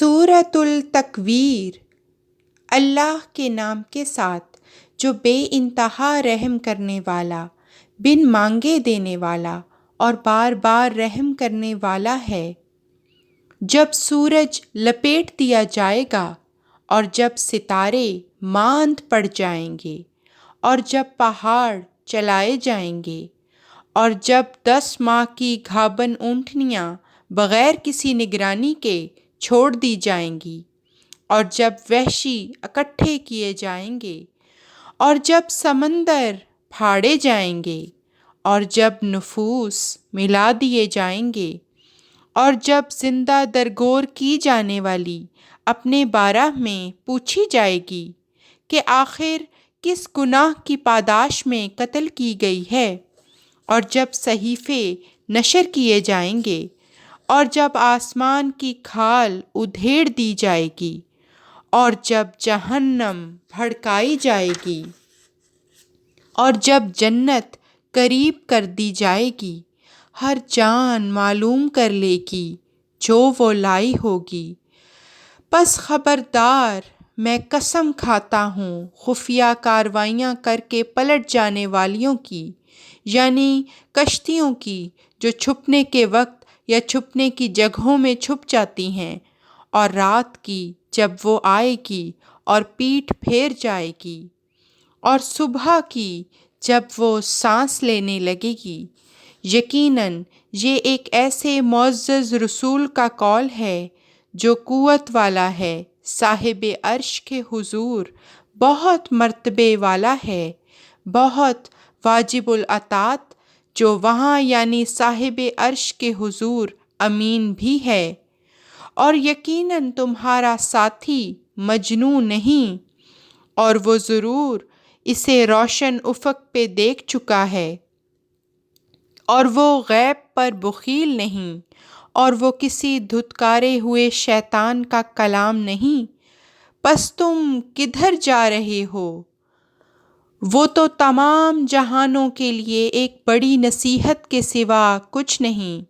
سورۃ التکویر۔ اللہ کے نام کے ساتھ جو بے انتہا رحم کرنے والا، بن مانگے دینے والا اور بار بار رحم کرنے والا ہے۔ جب سورج لپیٹ دیا جائے گا اور جب ستارے ماند پڑ جائیں گے اور جب پہاڑ چلائے جائیں گے اور جب 10 ماہ کی گھابن اونٹنیاں بغیر کسی نگرانی کے چھوڑ دی جائیں گی اور جب وحشی اکٹھے کیے جائیں گے اور جب سمندر پھاڑے جائیں گے اور جب نفوس ملا دیے جائیں گے اور جب زندہ درگور کی جانے والی اپنے بارے میں پوچھی جائے گی کہ آخر کس گناہ کی پاداش میں قتل کی گئی ہے، اور جب صحیفے نشر کیے جائیں گے اور جب آسمان کی کھال ادھیڑ دی جائے گی اور جب جہنم بھڑکائی جائے گی اور جب جنت قریب کر دی جائے گی، ہر جان معلوم کر لے گی جو وہ لائی ہوگی۔ پس خبردار، میں قسم کھاتا ہوں خفیہ کارروائیاں کر کے پلٹ جانے والیوں کی، یعنی کشتیوں کی جو چھپنے کے وقت یا چھپنے کی جگہوں میں چھپ جاتی ہیں، اور رات کی جب وہ آئے گی اور پیٹھ پھیر جائے گی، اور صبح کی جب وہ سانس لینے لگے گی۔ یقیناً یہ ایک ایسے معزز رسول کا قول ہے جو قوت والا ہے، صاحب عرش کے حضور بہت مرتبے والا ہے، بہت واجب الاطاعت، جو وہاں یعنی صاحب عرش کے حضور امین بھی ہے۔ اور یقیناً تمہارا ساتھی مجنون نہیں، اور وہ ضرور اسے روشن افق پہ دیکھ چکا ہے، اور وہ غیب پر بخیل نہیں، اور وہ کسی دھتکارے ہوئے شیطان کا کلام نہیں۔ پس تم کدھر جا رہے ہو؟ وہ تو تمام جہانوں کے لیے ایک بڑی نصیحت کے سوا کچھ نہیں،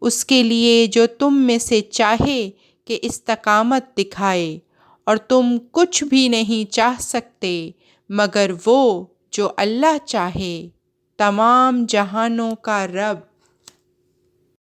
اس کے لیے جو تم میں سے چاہے کہ استقامت دکھائے، اور تم کچھ بھی نہیں چاہ سکتے مگر وہ جو اللہ چاہے۔ تمام جہانوں کا رب